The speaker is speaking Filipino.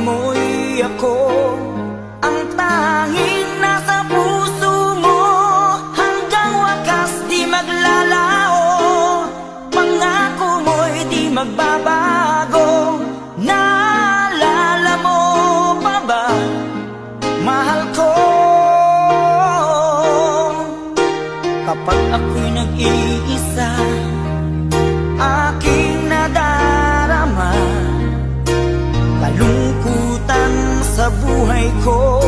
mo'y ako, ang tanging nasa puso mo. Hanggang wakas di maglalao, pangako mo'y di magbabago. Naalala mo pa ba, mahal ko, kapag ako'y nag-iisa, aking nadarama kalungkutan sa buhay ko.